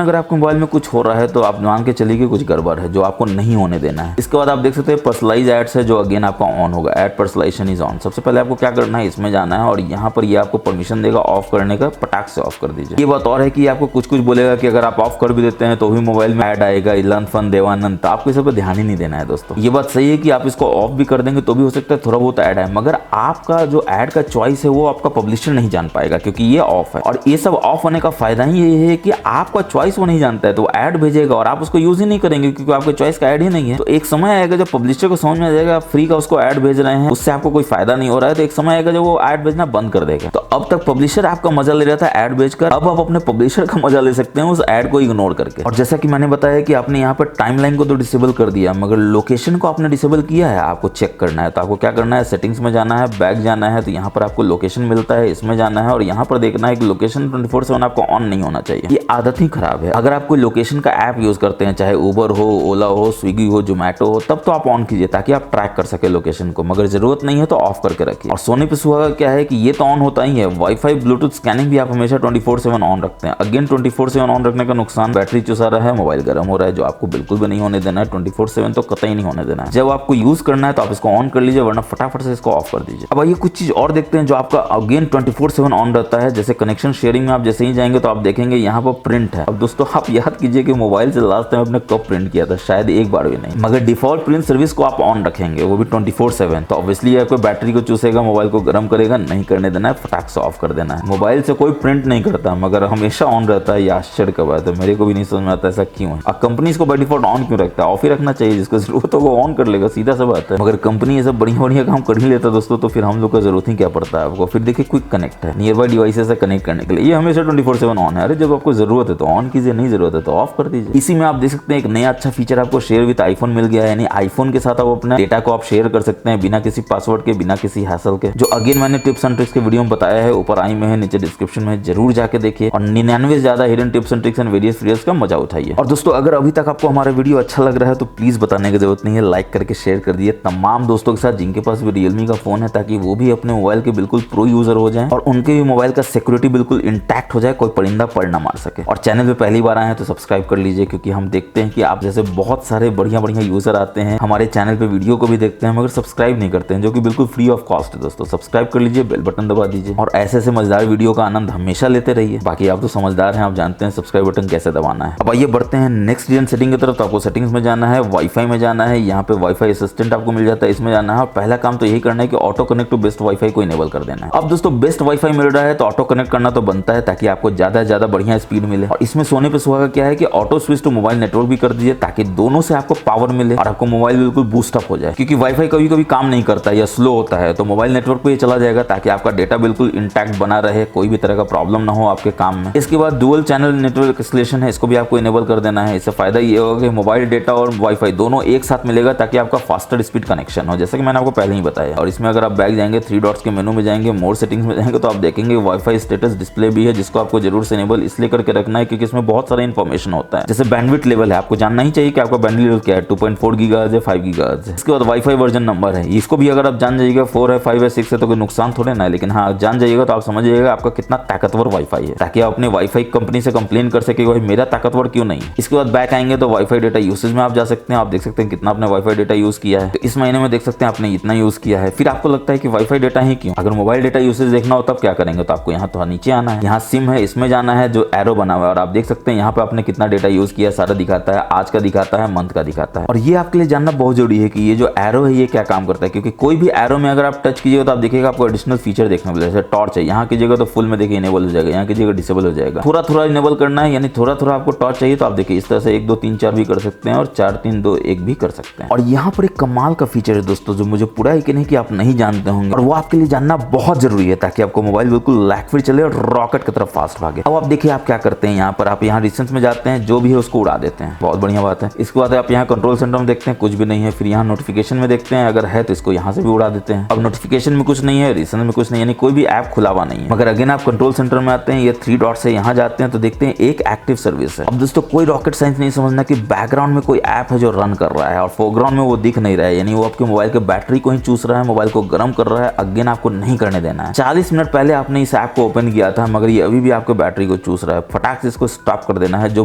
अगर आपके मोबाइल में कुछ हो रहा है तो आप मान के चलिए कि कुछ गड़बड़ है, जो आपको नहीं होने देना है। इसके बाद आप देख सकते हैं पर्सनलाइज एड्स है, जो अगेन आपका ऑन होगा, एड पर्सनलाइजेशन इज ऑन। सबसे पहले आपको क्या करना है, इसमें जाना है और यहाँ पर ये आपको परमिशन देगा ऑफ करने का, पटाख से ऑफ कर दीजिए। ये बात और है कि आपको कुछ बोलेगा कि अगर आप ऑफ कर भी देते हैं तो भी मोबाइल में ऐड आएगा, इलान फन देवानंद, तो आपको इस पर ध्यान ही नहीं देना है दोस्तों। ये बात सही है कि आप इसको ऑफ भी कर देंगे तो भी हो सकता है थोड़ा बहुत ऐड आए, मगर आपका जो ऐड का चॉइस है वो आपका पब्लिशर नहीं जान पाएगा, क्योंकि ये ऑफ है। और ये सब ऑफ होने का फायदा ही ये है कि आपका चॉइस वो नहीं जानता है, तो ऐड भेजेगा और आप उसको यूज ही नहीं करेंगे, क्योंकि आपके चॉइस का ऐड ही नहीं है। तो एक समय आएगा जब पब्लिशर को समझ में आ जाएगा आप फ्री का उसको ऐड भेज रहे हैं, उससे आपको कोई फायदा नहीं हो रहा है, तो एक समय आएगा जब वो ऐड भेजना बंद कर देगा। तो अब तक पब्लिशर आपका मजा ले रहा था ऐड भेजकर, अब आप अपने पब्लिशर का मजा ले सकते हैं उस ऐड को इग्नोर करके। और जैसा कि मैंने बताया कि आपने यहाँ पर टाइमलाइन को तो डिसेबल कर दिया, मगर लोकेशन को आपने डिसेबल किया है, आपको चेक करना है। तो आपको क्या करना है, सेटिंग्स में जाना है, बैक जाना है, तो यहाँ पर आपको लोकेशन मिलता है, इसमें जाना है और यहाँ पर देखना है कि लोकेशन 24/7 आपको ऑन नहीं होना चाहिए। ये आदत ही खराब है। अगर आप कोई लोकेशन का ऐप यूज करते हैं, चाहे उबर हो, ओला हो, स्विगी हो, जोमेटो हो, तब तो आप ऑन कीजिए ताकि आप ट्रैक कर सके लोकेशन को, मगर जरूरत नहीं है तो ऑफ करके रखिए। और सोने पे सुहागा क्या है कि ये तो ऑन होता ही है, वाईफाई ब्लूटूथ स्कैनिंग भी आप हमेशा 24/7 ऑन रखते हैं। अगेन 24/7 ऑन रखने का नुकसान, बैटरी चुसा रहा है, मोबाइल गर्म हो रहा है, जो आपको बिल्कुल भी नहीं होने देना है। 24/7 तो कतई नहीं होने देना है। जब आपको यूज करना है तो आप इसको ऑन कर लीजिए, वरना फटाफट से इसको ऑफ कर दीजिए। अब आइए कुछ चीज और देखते हैं जो आपका अगेन 24/7 ऑन रहता है। जैसे कनेक्शन शेयरिंग में आप जैसे ही जाएंगे तो आप देखेंगे यहाँ पर प्रिंट है। अब दोस्तों आप याद कीजिए कि मोबाइल से लास्ट टाइम आपने कब प्रिंट किया था, शायद एक बार भी नहीं, मगर डिफॉल्ट प्रिंट सर्विस को आप ऑन रखेंगे, वो भी 24/7। तो ऑब्वियसली आपको बैटरी को चूसेगा, मोबाइल को गर्म करेगा, नहीं करने देना है, फटाक से ऑफ कर देना है। मोबाइल से कोई प्रिंट नहीं करता मगर हमेशा ऑन रहता है, ये आश्चर्य का बात है, मेरे को भी नहीं समझ में आता ऐसा क्यों है। अब कंपनी इसको बाय डिफॉल्ट ऑन क्यों रखता है, ऑफ ही रखना चाहिए, जिसको जरूरत हो वो ऑन कर लेगा, सीधा सा बात है। मगर कंपनी ये सब बढ़िया काम कर ही लेता दोस्तों, तो फिर हम लोग का जरूरत ही क्या पड़ता है आपको। फिर देखिए क्विक कनेक्ट है, नियर बाय डिवाइसेस से कनेक्ट करने के लिए, ये हमेशा 24/7 ऑन है। अरे जब आपको जरूरत है तो ऑन कीजिए, नहीं जरूरत है तो ऑफ कर दीजिए। इसी में आप देख सकते हैं एक नया अच्छा फीचर आपको शेयर विद आईफोन मिल गया है, यानी आईफोन के साथ आप अपने डेटा को आप शेयर कर सकते हैं बिना किसी पासवर्ड के, बिना किसी हैसल के, जो अगेन मैंने टिप्स एंड ट्रिक्स के वीडियो में बताया है, ऊपर आई में है, नीचे डिस्क्रिप्शन में, जरूर जाके देखिए और 99 से ज्यादा hidden tips and tricks and various videos का मजा उठाइए। और दोस्तों अगर अभी तक आपको हमारा वीडियो अच्छा लग रहा है तो प्लीज बताने की जरूरत नहीं है, लाइक करके शेयर कर दिए तमाम दोस्तों के साथ जिनके पास भी रियलमी का फोन है, ताकि वो भी अपने मोबाइल के बिल्कुल प्रो यूजर हो जाए और उनके भी मोबाइल का सिक्योरिटी बिल्कुल इंटैक्ट हो जाए, कोई परिंदा पड़ ना मार सके। और चैनल पे पहली बार आए हैं तो सब्सक्राइब कर लीजिए, क्योंकि हम देखते हैं कि आप जैसे बहुत सारे बढ़िया यूजर आते हैं हमारे चैनल पे, वीडियो को भी देखते हैं मगर सब्सक्राइब नहीं करते हैं, जो कि बिल्कुल फ्री ऑफ कॉस्ट है। दोस्तों सब्सक्राइब कर लीजिए, बेल बटन दबा दीजिए और ऐसे मजेदार वीडियो का आनंद हमेशा लेते रहिए। बाकी आप तो समझदार हैं, आप जानते हैं सब्सक्राइब बटन कैसे दबाना है। अब आइए बढ़ते हैं नेक्स्ट जेन सेटिंग की तरफ। तो आपको सेटिंग्स में जाना है, वाईफाई में जाना है, यहाँ पे वाईफाई असिस्टेंट आपको मिल जाता है, इसमें जाना है और पहला काम तो यही करना है कि auto connect to best WiFi को इनेबल कर देना है। अब दोस्तों बेस्ट वाईफाई मिल रहा है तो ऑटो कनेक्ट करना तो बनता है, ताकि आपको ज्यादा बढ़िया स्पीड मिले। और इसमें सोने पे सुहागा क्या है कि auto switch to mobile network भी कर दीजिए, ताकि दोनों से आपको पावर मिले और आपको मोबाइल बिल्कुल बूस्ट अप हो जाए, क्योंकि वाईफाई कभी काम नहीं करता या स्लो होता है, तो मोबाइल नेटवर्क पे चला जाएगा ताकि आपका डेटा बिल्कुल इंटैक्ट बना रहे, कोई भी तरह का प्रॉब्लम ना हो आपके काम में। इसके बाद डुअल चैनल नेटवर्क एक्सलेशन है, इसको भी आपको इनेबल कर देना है। इससे फायदा ये होगा कि मोबाइल डेटा और वाईफाई दोनों एक साथ मिलेगा, ताकि आपका फास्टर स्पीड कनेक्शन हो, जैसे कि मैंने आपको पहले ही बताया। और इसमें अगर आप बैक जाएंगे, 3 डॉट्स के मेनू में जाएंगे, मोर सेटिंग्स में जाएंगे, तो आप देखेंगे वाईफाई स्टेटस डिस्प्ले भी है, जिसको आपको जरूर से इनेबल इसलिए करके रखना है क्योंकि इसमें बहुत सारा इंफॉर्मेशन होता है। जैसे बैंडविड्थ लेवल है, आपको जानना ही चाहिए कि आपका बैंडविड्थ लेवल क्या है, 2.4 गीगाहर्ट्ज है, 5 गीगाहर्ट्ज है। इसके बाद वाईफाई वर्जन नंबर है, इसको भी अगर आप जान जाइएगा 4 है, 5 है, 6 है, तो कोई नुकसान थोड़े ना है, लेकिन हाँ जान जाइएगा तो आप समझ जाइएगा आपका कितना ताकतवर वाईफाई है, ताकि आप अपने वाईफाई कंपनी से कंप्लेन कर सके भाई मेरा ताकतवर क्यों नहीं। इसके बाद बैक आएंगे तो वाईफाई डेटा यूसेज में आप जा सकते हैं, आप देख सकते हैं कितना आपने वाईफाई डेटा यूज किया है, तो इस महीने में देख सकते हैं आपने इतना यूज किया है। फिर आपको लगता है कि वाईफाई डेटा ही क्यों, अगर मोबाइल डेटा यूसेज देखना हो तब क्या करेंगे, तो आपको आपको यहाँ थोड़ा नीचे आना है, यहाँ सिम है इसमें जाना है, जो एरो बना हुआ है और आप देख सकते हैं यहाँ पे आपने कितना डेटा यूज किया सारा दिखाता है, आज का दिखाता है, मंथ का दिखाता है। और ये आपके लिए जानना बहुत जरूरी है कि ये जो एरो है ये क्या काम करता है, क्योंकि कोई भी एरो में अगर आप टच कीजिएगा तो आप देखिएगा आपको एडिशनल फीचर देखने मिलेगा। जैसे टॉर्च है, यहाँ कीजिएगा तो फुल में देखिए इनेबल हो जाएगा, यहाँ कीजिएगा डिसेबल हो जाएगा। थोड़ा थोड़ा इनेबल करना है, यानी थोड़ा थोड़ा आपको टॉर्च चाहिए तो आप देखिए इस तरह से 1 2 3 4 भी कर सकते हैं और 4 3 2 1 भी कर सकते हैं। और यहाँ पर एक कमाल का फीचर है दोस्तों जो मुझे पूरा यकीन है कि आप नहीं जानते होंगे और वो आपके लिए जानना बहुत जरूरी है ताकि आपको मोबाइल बिल्कुल लैग फ्री चले और रॉकेट की तरफ फास्ट भागे। अब आप देखिए आप क्या करते हैं, यहाँ पर आप यहाँ रिसेंस में जाते हैं, जो भी है उसको उड़ा देते हैं, बहुत बढ़िया बात है। इसके बाद आप यहाँ कंट्रोल सेंटर में देखते हैं कुछ भी नहीं है, फिर यहाँ नोटिफिकेशन में देखते हैं अगर है तो इसको यहाँ से भी उड़ा देते हैं। अब नोटिफिकेशन में कुछ नहीं है, रिसेंस में कुछ नहीं, यानी कोई भी ऐप खुला हुआ नहीं है। मगर अगेन आप कंट्रोल सेंटर में आते हैं, ये 3 डॉट से यहाँ जाते हैं तो देखते हैं एक एक्टिव सर्विस है। अब दोस्तों कोई रॉकेट साइंस नहीं समझना कि बैकग्राउंड में कोई ऐप है जो रन कर रहा है और फोरग्राउंड में वो दिख नहीं रहा है, यानी वो आपके मोबाइल के बैटरी को ही चूस रहा है, मोबाइल को गर्म कर रहा है। अगेन आपको नहीं करने देना है। 40 मिनट पहले आपने इस ऐप को ओपन किया था मगर ये अभी भी आपके बैटरी को चूस रहा है, फटाक से इसको स्टॉप कर देना है, जो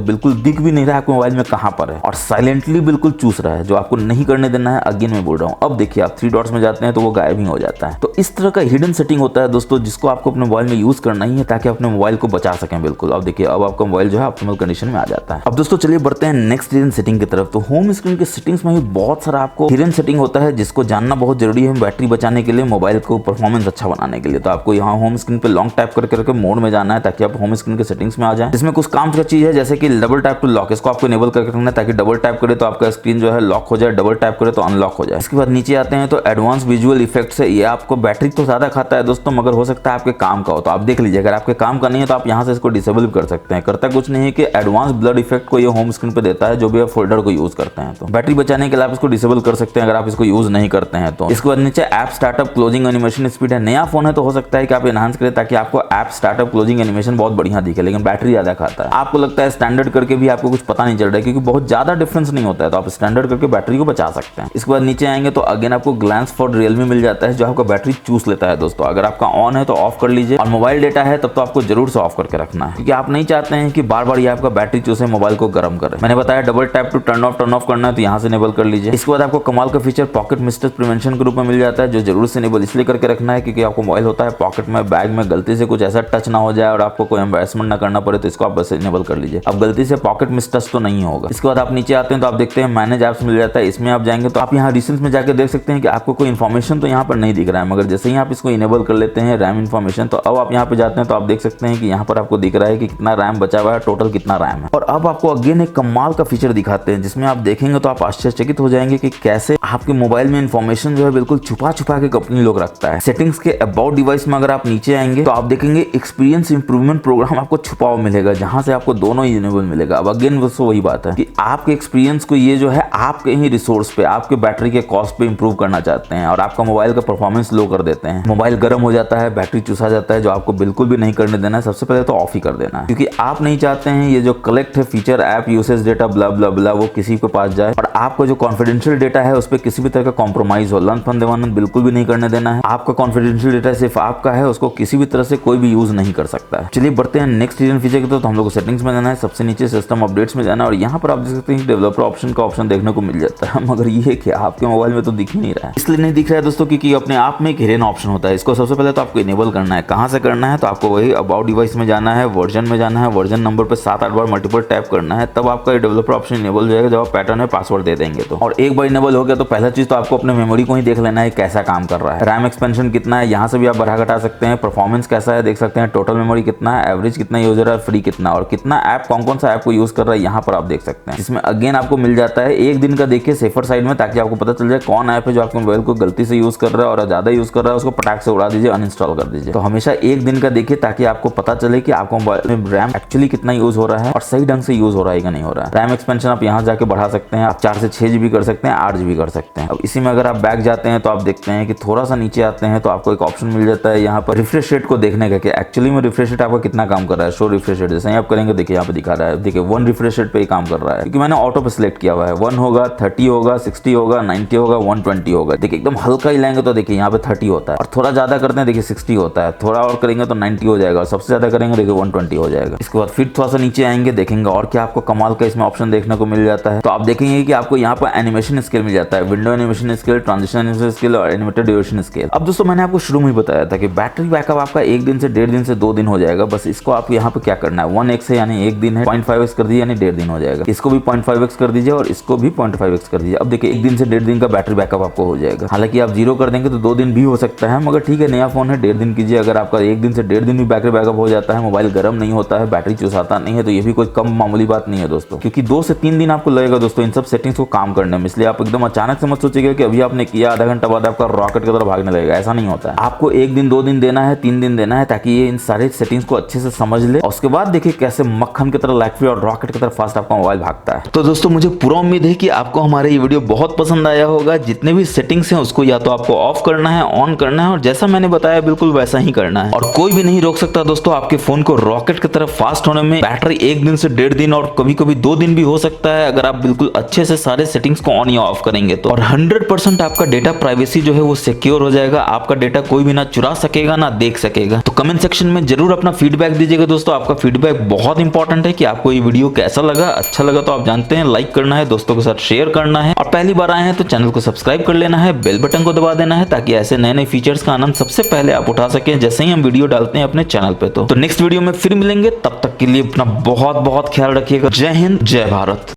बिल्कुल दिख भी नहीं रहा है आपके मोबाइल में कहां पर है और साइलेंटली बिल्कुल चूस रहा है, जो आपको नहीं करने देना है। अगेन मैं बोल रहा हूं, अब देखिए आप 3 डॉट्स में जाते हैं तो वो गायब ही हो जाता है। तो इस तरह का हिडन सेटिंग होता है दोस्तों जिसको आपको अपने मोबाइल में यूज करना ही है ताकि अपने मोबाइल को बचा सकें। बिल्कुल अब देखिए अब आपका मोबाइल जो है ऑप्टिमल कंडीशन में आ जाता है। अब दोस्तों चलिए बढ़ते हैं नेक्स्ट हिडन सेटिंग की तरफ। तो होम स्क्रीन के सेटिंग्स में भी बहुत सारा आपको हिडन सेटिंग होता है जिसको जानना बहुत जरूरी है बैटरी बचाने के लिए, मोबाइल को परफॉर्मेंस अच्छा बनाने के लिए। तो आपको यहाँ होम स्क्रीन पे लॉन्ग टैप करके मोड में जाना है ताकि आप होम स्क्रीन के सेटिंग्स में आ जाए। इसमें कुछ काम का चीज है जैसे कि डबल टैप टू लॉक, इसको आपको इनेबल करके रखना है ताकि डबल टैप करे तो आपका स्क्रीन जो है लॉक हो जाए, डबल टैप करे तो अनलॉक हो जाए। इसके बाद नीचे आते हैं तो एडवांस विजुअल इफेक्ट्स है, ये आपको बैटरी तो ज्यादा खाता है दोस्तों मगर हो सकता है आपके काम का हो, तो आप देख लीजिए अगर आपके काम का नहीं है तो आप यहाँ से इसको डिसेबल भी कर सकते हैं। करता कुछ नहीं है कि एडवांस ब्लड इफेक्ट को ये होम स्क्रीन पे देता है जो भी आप फोल्डर को यूज करते हैं। तो बैटरी बचाने के लिए आप इसको डिसेबल कर सकते हैं अगर आप इसको यूज नहीं करते हैं तो। इसके बाद नीचे app startup closing animation speed है, नया फोन है तो हो सकता है कि आप एनहांस करें ताकि आपको ऐप स्टार्टअप क्लोजिंग एनिमेशन बहुत बढ़िया दिखे, लेकिन बैटरी ज्यादा खाता है। आपको लगता है स्टैंडर्ड करके भी आपको कुछ पता नहीं चल रहा है क्योंकि बहुत ज्यादा डिफरेंस नहीं होता है, तो आप स्टैंडर्ड करके बैटरी को बचा सकते हैं। इसके बाद नीचे आएंगे तो अगेन आपको ग्लैंस फॉर रियलमी मिल जाता है जो आपका बैटरी चूस लेता है दोस्तों। अगर आपका ऑन है तो ऑफ कर लीजिए और मोबाइल डेटा है तब तो आपको जरूर से ऑफ करके रखना है क्योंकि आप नहीं चाहते हैं कि बार बार ये आपका बैटरी चूसे मोबाइल को गर्म करे। मैंने बताया double tap to turn off करना है तो यहाँ से इनेबल कर लीजिए। इसके बाद आपको कमाल का फीचर पॉकेट मिस्टेक प्रिवेंशन के रूप में मिल जाता है जो जरूर से इनेबल इसलिए करके रखना है क्योंकि आपको मोबाइल होता है पॉकेट में, बैग में, गलती से कुछ ऐसा टच ना हो जाए और आपको कोई एम्बैरेसमेंट ना करना पड़े, तो इसको आप बस इनेबल कर लीजिए। अब गलती से पॉकेट मिस टच तो नहीं होगा। इसके बाद आप नीचे आते हैं तो आप देखते हैं मैनेज ऐप्स मिल जाता है, इसमें आप जाएंगे तो आप यहाँ रिसेंट में जाकर देख सकते हैं कि आपको कोई इन्फॉर्मेशन तो यहाँ पर नहीं दिख रहा है, मगर जैसे ही आप इसको इनेबल कर लेते हैं रैम इन्फॉर्मेशन, तो अब आप यहाँ पे जाते हैं तो आप देख सकते हैं कि यहाँ पर आपको दिख रहा है कि कितना रैम बचा हुआ है, टोटल कितना रैम है। और अब आपको अगेन एक कमाल का फीचर दिखाते हैं जिसमें आप देखेंगे तो आप आश्चर्यचकित हो जाएंगे कि कैसे आपके मोबाइल में इन्फॉर्मेशन जो है बिल्कुल छुपा छुपा के कंपनी लोग रखता है। सेटिंग्स के अबाउट डिवाइस में अगर आप नीचे आएंगे तो आप देखेंगे एक्सपीरियंस इंप्रूवमेंट प्रोग्राम आपको छुपा हुआ मिलेगा जहां से आपको दोनों ही इनेबल मिलेगा। अब अगेन दोस्तों वही बात है कि आपके एक्सपीरियंस को ये जो है आपके ही रिसोर्स पे, आपके बैटरी के कॉस्ट पे इंप्रूव करना चाहते हैं और आपका मोबाइल का परफॉर्मेंस लो कर देते हैं, मोबाइल गर्म हो जाता है, बैटरी चूसा जाता है, जो आपको बिल्कुल भी नहीं करने देना है। सबसे पहले तो ऑफ ही कर देना है क्योंकि आप नहीं चाहते हैं ये जो कलेक्ट है फीचर ऐप यूसेज डेटा ब्ला ब्ला ब्ला वो किसी के पास जाए और आपका जो कॉन्फिडेंशियल डेटा है उस पर किसी भी तरह का कॉम्प्रोमाइज हो, लन फन देवानंद बिल्कुल भी नहीं करने देना है। आपका कॉन्फिडेंशियल डेटा सिर्फ आपका है, उसको किसी भी तरह से कोई भी यूज नहीं कर सकता है। चलिए बढ़ते हैं नेक्स्ट हिडन फीचर की तो हम लोग को सेटिंग्स में जाना है, सबसे नीचे सिस्टम अपडेट्स में जाना है और यहाँ पर आप देख सकते हैं डेवलपर ऑप्शन का ऑप्शन देखने को मिल जाता है, मगर ये कि आपके मोबाइल में तो दिख ही नहीं रहा है। इसलिए नहीं दिख रहा है दोस्तों क्योंकि अपने आप में एक हिडन ऑप्शन होता है। इसको सबसे पहले तो आपको इनेबल करना है। कहाँ से करना है तो आपको वही अबाउट डिवाइस में जाना है, वर्जन में जाना है, वर्जन नंबर पे 7-8 बार मल्टीपल टैप करना है, तब आपका डेवलपर ऑप्शन इनेबल हो जाएगा जब आप पैटर्न में पासवर्ड दे देंगे तो। और एक बार इनेबल हो गया तो पहला चीज तो आपको अपने मेमोरी को ही देख लेना है कैसा काम कर रहा है, रैम एक्सपेंशन कितना है, यहाँ से भी आप बढ़ा घटा सकते हैं, परफॉर्मेंस कैसा है देख सकते हैं, टोटल मेमोरी कितना है, एवरेज कितना यूज हो रहा है, फ्री कितना, और कितना ऐप कौन सा ऐप को यूज कर रहा है यहाँ पर आप देख सकते हैं। इसमें अगेन आपको मिल जाता है एक दिन का देखिए सेफर साइड में, ताकि आपको पता चल जाए कौन ऐप है जो आपके मोबाइल को गलती से यूज कर रहा है और ज्यादा यूज कर रहा है उसको पटाख से उड़ा दीजिए, अनइंस्टॉल कर दीजिए। तो हमेशा एक दिन का देखिए ताकि आपको पता चले कि आपको मोबाइल में रैम एक्चुअली कितना यूज हो रहा है और सही ढंग से यूज हो रहा है कि नहीं हो रहा है। रैम एक्सपेंशन आप यहाँ जाके बढ़ा सकते हैं, आप 4 से 6 GB कर सकते हैं, 8 GB कर सकते हैं। अब इसी में अगर आप बैक जाते हैं तो आप देखते हैं कि थोड़ा सा नीचे आते हैं तो आपको एक ऑप्शन मिल जाता है यहाँ पर रिफ्रेश रेट को देखने का कि एक्चुअली में रिफ्रेश रेट आपका कितना काम कर रहा है। शो रिफ्रेश रेट जैसे आप करेंगे देखिए यहाँ पे दिखा रहा है, देखिए 1 रिफ्रेश रेट पे ही काम कर रहा है क्योंकि मैंने ऑटो पे सिलेक्ट किया हुआ है। 1 होगा, 30 होगा, 60 होगा, 90 होगा, 120 होगा। देखिए एकदम हल्का ही लेंगे तो देखिए यहाँ पे 30 होता है और थोड़ा ज्यादा करते हैं देखिए 60 होता है, थोड़ा और करेंगे तो 90 हो जाएगा और सबसे ज्यादा करेंगे देखिए 120 हो जाएगा। इसके बाद फिर थोड़ा सा नीचे आएंगे देखेंगे और क्या आपको कमाल का इसमें ऑप्शन देखने को मिल जाता है। तो आप देखेंगे कि आपको यहाँ पर एनिमेशन स्केल मिल जाता है, window animation scale, transition animation scale और एनिमेटेड ड्यूरेशन स्केल। अब दोस्तों मैंने आपको शुरू में ही बताया था कि बैटरी बैकअप आपका 1 दिन से 1.5 दिन से 2 दिन हो जाएगा। बस इसको आप यहाँ पे क्या करना है, 1x है यानी 1 दिन है, 0.5x कर दीजिए यानी 1.5 दिन हो जाएगा। इसको भी 0.5x कर दीजिए और इसको भी 0.5x कर दीजिए। अब देखिए 1 दिन से 1.5 दिन का बैटरी बैकअप आपको हो जाएगा। हालांकि आप 0 कर देंगे तो 2 दिन भी हो सकता है, मगर ठीक है, नया फोन है, 1.5 दिन कीजिए। अगर आपका 1 दिन से 1.5 दिन भी बैटरी बैकअप हो जाता है, मोबाइल गर्म नहीं होता है, बैटरी चुसाता नहीं है, तो ये भी कोई कम मामूली बात नहीं है दोस्तों, क्योंकि 2 से 3 दिन आपको लगेगा दोस्तों इन सब सेटिंग्स को काम करने में। इसलिए आप एकदम अचानक से मत सोचिएगा कि अभी आपने किया आधा घंटा बाद आपका रॉकेट की तरह भागने लगेगा, ऐसा नहीं होता है। आपको 1 दिन 2 दिन देना है, 3 दिन देना है, ताकि ये इन सारे सेटिंग्स को अच्छे से समझ ले और उसके बाद देखिए कैसे मक्खन की तरह लाइट फ्री और रॉकेट की तरह फास्ट आपका मोबाइल भागता है। तो दोस्तों मुझे पूरा उम्मीद है कि आपको हमारा ये वीडियो बहुत पसंद आया होगा। जितने भी सेटिंग्स हैं उसको या तो आपको ऑफ करना है, ऑन करना है, और जैसा मैंने बताया बिल्कुल वैसा ही करना है। और कोई भी नहीं रोक सकता दोस्तों आपके फोन को रॉकेट की तरह फास्ट होने में। बैटरी 1 दिन से 1.5 दिन और कभी कभी 2 दिन भी हो सकता है, अगर आप बिल्कुल अच्छे से सारे सेटिंग्स को ऑन या ऑफ करेंगे तो। और 100% आपका डेटा प्राइवेसी जो है वो सिक्योर हो जाएगा। आपका डेटा कोई भी ना चुरा सकेगा ना देख सकेगा। तो कमेंट सेक्शन में जरूर अपना फीडबैक दीजिएगा दोस्तों। आपका फीडबैक बहुत इंपॉर्टेंट है कि आपको ये वीडियो कैसा लगा। अच्छा लगा तो आप जानते हैं लाइक करना है, दोस्तों के साथ शेयर करना है, और पहली बार आए हैं तो चैनल को सब्सक्राइब कर लेना है, बेल बटन को दबा देना है, ताकि ऐसे नए नए फीचर्स का आनंद सबसे पहले आप उठा सकें जैसे ही हम वीडियो डालते हैं अपने चैनल पे। तो नेक्स्ट वीडियो में फिर मिलेंगे, तब तक के लिए अपना बहुत बहुत ख्याल रखिएगा। जय हिंद, जय भारत।